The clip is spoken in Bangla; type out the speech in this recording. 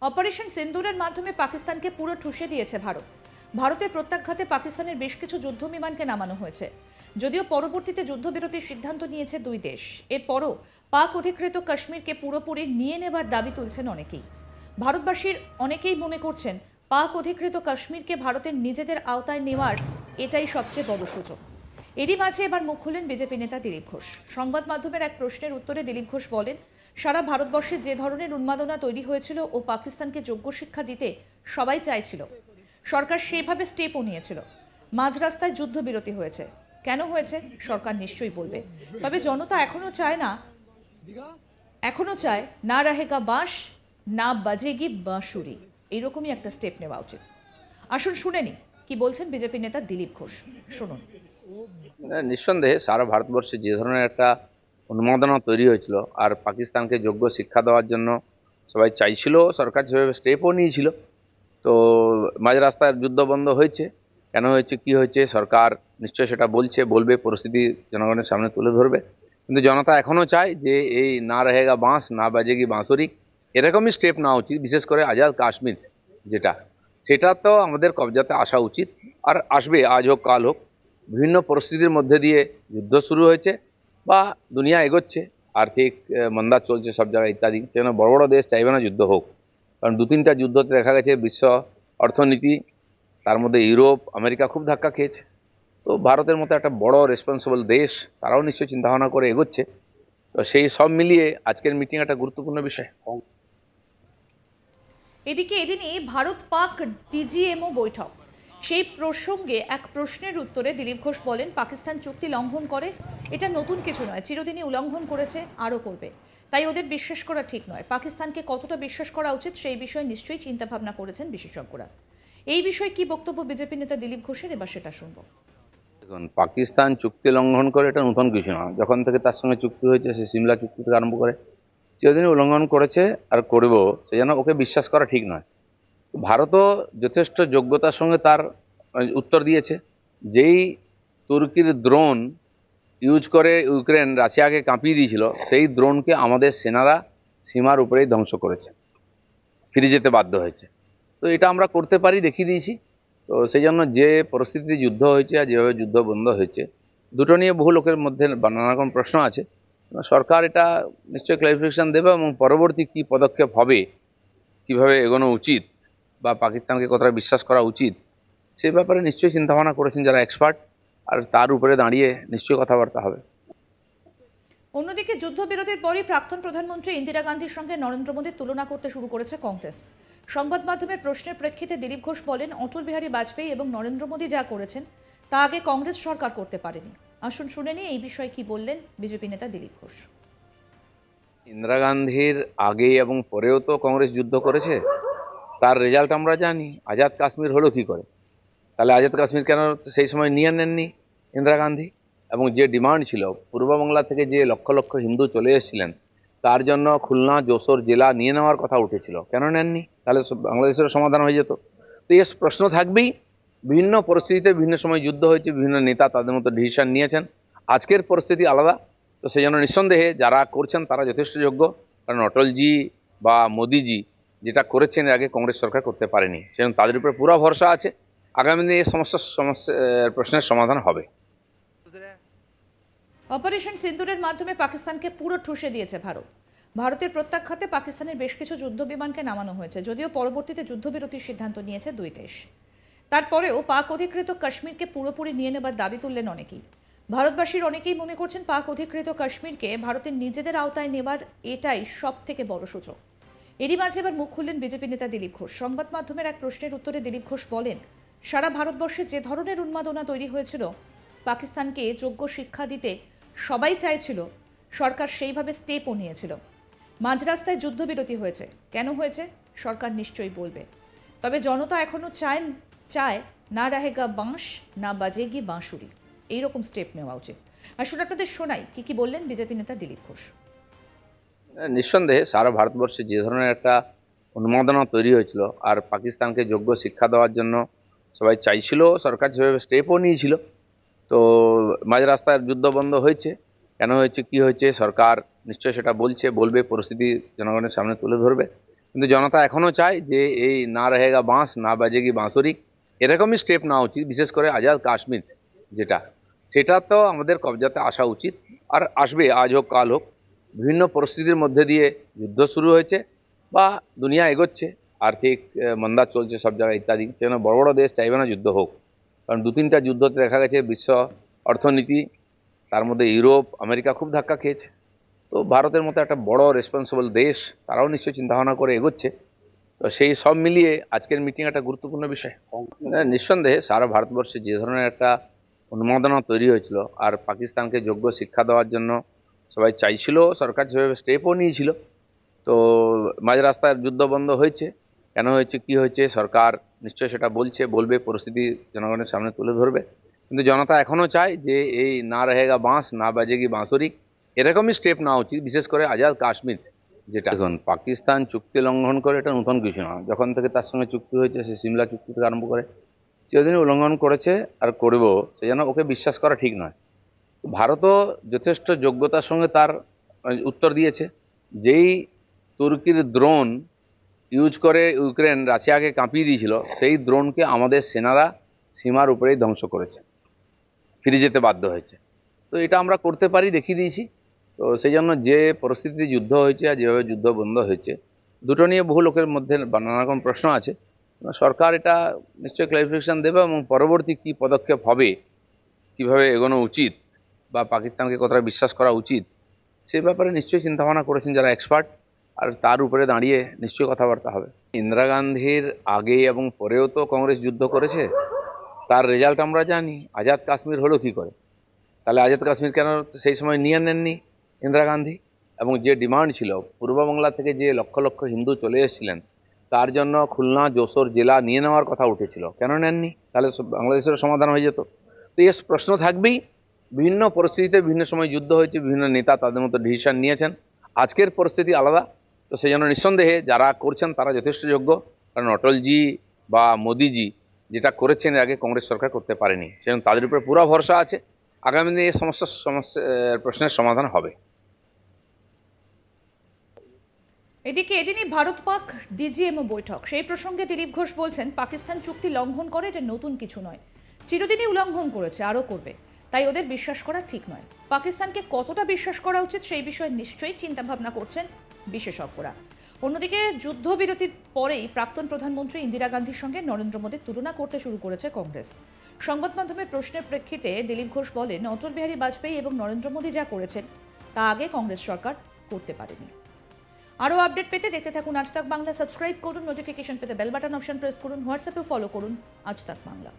অপারেশন সিন্দুরের মাধ্যমে পাকিস্তানকে পুরো ঠুসে দিয়েছে ভারত। ভারতের প্রত্যাঘাতে পাকিস্তানের বেশ কিছু যুদ্ধ বিমানকে নামানো হয়েছে। যদিও পরবর্তীতে যুদ্ধবিরতির সিদ্ধান্ত নিয়েছে দুই দেশ, এরপরও পাক অধিকৃত কাশ্মীরকে পুরোপুরি নিয়ে নেবার দাবি তুলছেন অনেকেই। ভারতবাসীর অনেকেই মনে করছেন পাক অধিকৃত কাশ্মীরকে ভারতের নিজেদের আওতায় নেওয়ার এটাই সবচেয়ে বড় সুযোগ। এরই মাঝে এবার মুখ খুললেন বিজেপি নেতা দিলীপ ঘোষ। সংবাদ মাধ্যমের এক প্রশ্নের উত্তরে দিলীপ ঘোষ বলেন, সারা ভারতবর্ষে যে ধরনের উন্মাদনা তৈরি হয়েছিল ও পাকিস্তানকে যোগ্য শিক্ষা দিতে সবাই চাইছিল, সরকার সেভাবে স্টেপও নিয়েছিল। মাঝ রাস্তায় যুদ্ধবিরতি হয়েছে, কেন হয়েছে সরকার নিশ্চয়ই বলবে। তবে জনতা এখনো চায় না রাহেগা বাঁশ না বাজেগি বাঁশুরি, এইরকমই একটা স্টেপ নেওয়া উচিত। আসুন শুনে নি কি বলছেন বিজেপি নেতা দিলীপ ঘোষ। শুনুন। নিঃসন্দেহে সারা ভারতবর্ষে যে ধরনের একটা উন্মাদনা তৈরি হয়েছিল আর পাকিস্তানকে যোগ্য শিক্ষা দেওয়ার জন্য সবাই চাইছিল, সরকার সেভাবে স্টেপও নিয়েছিল। তো মাঝ রাস্তায় যুদ্ধ বন্ধ হয়েছে, কেন হয়েছে কি হয়েছে সরকার নিশ্চয়ই সেটা বলবে, পরিস্থিতি জনগণের সামনে তুলে ধরবে। কিন্তু জনতা এখনো চায় যে এই না রহেগা বাঁশ না বাজেগি বাঁশুরি, এরকমই স্টেপ নেওয়া উচিত। বিশেষ করে আজাদ কাশ্মীর যেটা, সেটা তো আমাদের কবজাতে আসা উচিত, আর আসবে, আজ হোক কাল হোক। বিভিন্ন পরিস্থিতির মধ্যে দিয়ে যুদ্ধ শুরু হয়েছে বা দুনিয়া এগোচ্ছে, আর্থিক মন্দা চলছে সব জায়গায় ইত্যাদি, সেজন্য বড় বড় দেশ চাইবে না যুদ্ধ হোক। কারণ দু তিনটা যুদ্ধতে দেখা গেছে বিশ্ব অর্থনীতি, তার মধ্যে ইউরোপ আমেরিকা খুব ধাক্কা খেয়েছে। তো ভারতের মতো একটা বড় রেসপন্সিবল দেশ, তারাও নিশ্চয়ই চিন্তাভাবনা করে এগোচ্ছে। তো সেই সব মিলিয়ে আজকের মিটিং একটা গুরুত্বপূর্ণ বিষয়। এদিকে এদিনই ভারত পাক ডিজিএমও বৈঠক। সেই প্রসঙ্গে এক প্রশ্নের উত্তরে দিলীপ ঘোষ বলেন, পাকিস্তান চুক্তি লঙ্ঘন করে, এটা নতুন কিছু নয়, চিরদিনই উল্লঙ্ঘন করেছে, আরও করবে। তাই ওদের বিশ্বাস করা ঠিক নয়। পাকিস্তানকে কতটা বিশ্বাস করা উচিত সেই বিষয়ে নিশ্চয়ই চিন্তাভাবনা করেছেন বিশেষজ্ঞরা। এই বিষয়ে কি বক্তব্য বিজেপি নেতা দিলীপ ঘোষের, এবার সেটা শুনবো। দেখুন, পাকিস্তান চুক্তি লঙ্ঘন করে এটা নতুন কিছু না। যখন থেকে তার সঙ্গে চুক্তি হয়েছে, সে সিমলা চুক্তি থেকে আরম্ভ করে চিরদিনই উল্লঙ্ঘন করেছে আর করবো, সেজন্য ওকে বিশ্বাস করা ঠিক নয়। ভারতও যথেষ্ট যোগ্যতার সঙ্গে তার উত্তর দিয়েছে। যেই তুর্কির দ্রোণ ইউজ করে ইউক্রেন রাশিয়াকে কাঁপিয়ে দিয়েছিল, সেই দ্রোণকে আমাদের সেনারা সীমার উপরেই ধ্বংস করেছে, ফিরে যেতে বাধ্য হয়েছে। তো এটা আমরা করতে পারি, দেখিয়ে দিয়েছি। তো সেই জন্য যে পরিস্থিতিতে যুদ্ধ হয়েছে আর যেভাবে যুদ্ধ বন্ধ হয়েছে, দুটো নিয়ে বহু লোকের মধ্যে নানা রকম প্রশ্ন আছে। সরকার এটা নিশ্চয়ই ক্লারিফিকেশন দেবে এবং পরবর্তী কি পদক্ষেপ হবে, কিভাবে এগোনো উচিত বা পাকিস্তানকে কতটা বিশ্বাস করা উচিত, সে ব্যাপারে নিশ্চয়ই চিন্তাভাবনা করেছেন যারা এক্সপার্ট, আর তার উপরে দাঁড়িয়ে নিশ্চয়ই কথাবার্তা হবে। অন্যদিকে যুদ্ধবিরতির পরই প্রাক্তন প্রধানমন্ত্রী ইন্দিরা গান্ধীর সঙ্গে নরেন্দ্র মোদীর তুলনা করতে শুরু করেছে কংগ্রেস। সংবাদ মাধ্যমের প্রশ্নের প্রেক্ষিতে দিলীপ ঘোষ বলেন, অটল বিহারী বাজপেয়ী এবং নরেন্দ্র মোদী যা করেছেন তা আগে কংগ্রেস সরকার করতে পারেনি। আসুন শুনে নিয়ে এই বিষয়ে কি বললেন বিজেপি নেতা দিলীপ ঘোষ। ইন্দিরা গান্ধীর আগে এবং পরেও তো কংগ্রেস যুদ্ধ করেছে, তার রেজাল্ট আমরা জানি। আজাদ কাশ্মীর হলো কি করে? তাহলে আজাদ কাশ্মীর কেন সেই সময় নিয়ে নেননি ইন্দিরা গান্ধী? এবং যে ডিমান্ড ছিল পূর্ববাংলা থেকে যে লক্ষ লক্ষ হিন্দু চলে এসেছিলেন, তার জন্য খুলনা যশোর জেলা নিয়ে নেওয়ার কথা উঠেছিল, কেন নেননি? তাহলে বাংলাদেশের সমাধান হয়ে যেত। তো এই প্রশ্ন থাকবেই। বিভিন্ন পরিস্থিতিতে বিভিন্ন সময় যুদ্ধ হয়েছে, বিভিন্ন নেতা তাদের মতো ডিসিশন নিয়েছেন। আজকের পরিস্থিতি আলাদা। তো সেই জন্য নিঃসন্দেহে যারা করছেন তারা যথেষ্ট যোগ্য। কারণ অটলজি বা মোদিজি যেটা করেছেন এর আগে কংগ্রেস সরকার করতে পারেনি, সেজন্য তাদের উপরে পুরো ভরসা আছে। আগামী দিনে এই প্রশ্নের সমাধান হবে। অপারেশন সিন্দুরের মাধ্যমে পাকিস্তানকে পুরো ঠুসে দিয়েছে ভারত। ভারতের প্রত্যাঘাতে পাকিস্তানের বেশ কিছু যুদ্ধ বিমানকে নামানো হয়েছে। যদিও পরবর্তীতে যুদ্ধবিরতির সিদ্ধান্ত নিয়েছে দুই দেশ, তারপরেও পাক অধিকৃত কাশ্মীরকে পুরোপুরি নিয়ে নেবার দাবি তুললেন অনেকেই। ভারতবাসীর অনেকেই মনে করছেন পাক অধিকৃত কাশ্মীরকে ভারতের নিজেদের আওতায় নেবার এটাই সব থেকে বড় সুযোগ। এরই মাঝে এবার মুখ খুললেন বিজেপি নেতা দিলীপ ঘোষ। সংবাদ মাধ্যমের এক প্রশ্নের উত্তরে দিলীপ ঘোষ বলেন, সারা ভারতবর্ষে যে ধরনের উন্মাদনা তৈরি হয়েছিল, পাকিস্তানকে যোগ্য শিক্ষা দিতে সবাই চাইছিল, সরকার সেইভাবে স্টেপও নিয়েছিল। মাঝ রাস্তায় যুদ্ধবিরতি হয়েছে, কেন হয়েছে সরকার নিশ্চয়ই বলবে। তবে জনতা এখনো চায় না রাহেগা বাঁশ না বাজেগি বাঁশুরি, এইরকম স্টেপ নেওয়া উচিত। আসলে আপনাদের শোনাই কি বললেন বিজেপি নেতা দিলীপ ঘোষ। নিঃসন্দেহে সারা ভারতবর্ষে যে ধরনের একটা উন্মাদনা তৈরি হয়েছিল আর পাকিস্তানকে যোগ্য শিক্ষা দেওয়ার জন্য সবাই চাইছিল, সরকার সেভাবে স্টেপও নিয়েছিল। তো মাঝ রাস্তায় যুদ্ধ বন্ধ হয়েছে, কেন হয়েছে কি হয়েছে সরকার নিশ্চয়ই সেটা বলবে, পরিস্থিতি জনগণের সামনে তুলে ধরবে। কিন্তু জনতা এখনো চায় যে এই না রহেগা বাঁশ না বাজেগি বাঁশুরি, এরকমই স্টেপ নেওয়া উচিত। বিশেষ করে আজাদ কাশ্মীর যেটা, সেটা তো আমাদের কবজাতে আসা উচিত, আর আসবে, আজ হোক কাল হোক। বিভিন্ন পরিস্থিতির মধ্যে দিয়ে যুদ্ধ শুরু হয়েছে বা দুনিয়া এগোচ্ছে, আর্থিক মন্দা চলছে সব জায়গায় ইত্যাদি, সেজন্য বড় বড় দেশ চাইবে না যুদ্ধ হোক। কারণ 2-3টা যুদ্ধতে দেখা গেছে বিশ্ব অর্থনীতি, তার মধ্যে ইউরোপ, আমেরিকা খুব ধাক্কা খেয়েছে। তো ভারতের মতো একটা বড় রেসপন্সিবল দেশ, তারাও নিশ্চয়ই চিন্তাভাবনা করে এগোচ্ছে। তো সেই সব মিলিয়ে আজকের মিটিং একটা গুরুত্বপূর্ণ বিষয়। নিঃসন্দেহে সারা ভারতবর্ষে যে ধরনের একটা উন্মাদনা তৈরি হয়েছিল, আর পাকিস্তানকে যোগ্য শিক্ষা দেওয়ার জন্য সবাই চাইছিল, সরকার সেভাবে স্টেপও নিয়েছিল। তো মাঝ রাস্তায় যুদ্ধ বন্ধ হয়েছে, কেন হয়েছে, কি হয়েছে, সরকার নিশ্চয়ই সেটা বলবে, পরিস্থিতি জনগণের সামনে তুলে ধরবে। কিন্তু জনতা এখনো চায় যে এই না রহেগা বাঁশ না বাজেগি বাঁশুরি, এরকমই স্টেপ নেওয়া উচিত। বিশেষ করে আজাদ কাশ্মীর যেটা, এখন পাকিস্তান চুক্তি লঙ্ঘন করে এটা নতুন কিছু না। যখন থেকে তার সঙ্গে চুক্তি হয়েছে, সে সিমলা চুক্তি থেকে আরম্ভ করে চিরদিনই উল্লঙ্ঘন করেছে আর করবেও, সেজন্য ওকে বিশ্বাস করা ঠিক নয়। ভারতও যথেষ্ট যোগ্যতার সঙ্গে তার উত্তর দিয়েছে। যেই তুর্কির দ্রোণ ইউজ করে ইউক্রেন রাশিয়াকে কাঁপিয়ে দিয়েছিল, সেই দ্রোণকে আমাদের সেনারা সীমার উপরেই ধ্বংস করেছে, ফিরে যেতে বাধ্য হয়েছে। তো এটা আমরা করতে পারি, দেখিয়ে দিয়েছি। তো সেই জন্য যে পরিস্থিতিতে যুদ্ধ হয়েছে আর যেভাবে যুদ্ধ বন্ধ হয়েছে, দুটো নিয়ে বহু লোকের মধ্যে নানা রকম প্রশ্ন আছে। সরকার এটা নিশ্চয়ই ক্লারিফিকেশন দেবে, এবং পরবর্তী কি পদক্ষেপ হবে, কিভাবে এগোনো উচিত, বা পাকিস্তানকে কতটা বিশ্বাস করা উচিত, সে ব্যাপারে নিশ্চয়ই চিন্তাভাবনা করেছেন যারা এক্সপার্ট, আর তার উপরে দাঁড়িয়ে নিশ্চয়ই কথাবার্তা হবে। ইন্দিরা গান্ধীর আগে এবং পরেও তো কংগ্রেস যুদ্ধ করেছে, তার রেজাল্ট আমরা জানি। আজাদ কাশ্মীর হলো কি করে? তাহলে আজাদ কাশ্মীর কেন সেই সময় নিয়ে নেননি ইন্দিরা গান্ধী? এবং যে ডিমান্ড ছিল, পূর্ববাংলা থেকে যে লক্ষ লক্ষ হিন্দু চলে এসেছিলেন, তার জন্য খুলনা যশোর জেলা নিয়ে নেওয়ার কথা উঠেছিল, কেন নেননি? তাহলে বাংলাদেশের সমাধান হয়ে যেত। তো এই প্রশ্ন থাকবেই। বিভিন্ন পরিস্থিতিতে বিভিন্ন সময় যুদ্ধ হয়েছে, বিভিন্ন নেতা তাদের মতো ডিসিশন নিয়েছেন। আজকের পরিস্থিতি আলাদা। তো সেই জন্য নিঃসন্দেহে যারা করছেন তারা যথেষ্ট যোগ্য, কারণ অটলজি বা মোদিজি যেটা করেছেন এর আগে কংগ্রেস সরকার করতে পারেনি, সেজন্য তাদের উপরে পুরো ভরসা আছে। আগামী দিনে এই প্রশ্নের সমাধান হবে। এদিকে এদিনই ভারত পাক ডিজিএমও বৈঠক। সেই প্রসঙ্গে দিলীপ ঘোষ বলছেন, পাকিস্তান চুক্তি লঙ্ঘন করে এটা নতুন কিছু নয়, চিরদিনই উল্লঙ্ঘন করেছে, আরও করবে, তাই ওদের বিশ্বাস করা ঠিক নয়। পাকিস্তানকে কতটা বিশ্বাস করা উচিত সেই বিষয়ে নিশ্চয়ই চিন্তাভাবনা করছেন বিশেষজ্ঞরা। অন্যদিকে যুদ্ধবিরতির পরেই প্রাক্তন প্রধানমন্ত্রী ইন্দিরা গান্ধীর সঙ্গে নরেন্দ্র মোদীর তুলনা করতে শুরু করেছে কংগ্রেস। সংবাদ মাধ্যমের প্রশ্নের প্রেক্ষিতে দিলীপ ঘোষ বলেন, অটল বিহারী বাজপেয়ী এবং নরেন্দ্র মোদী যা করেছেন তা আগে কংগ্রেস সরকার করতে পারেনি। আরও আপডেট পেতে দেখতে থাকুন আজ তাক বাংলা। সাবস্ক্রাইব করুন, নোটিফিকেশন পেতে বেল বাটন অপশন প্রেস করুন, হোয়াটসঅ্যাপে ফলো করুন আজ তাক বাংলা।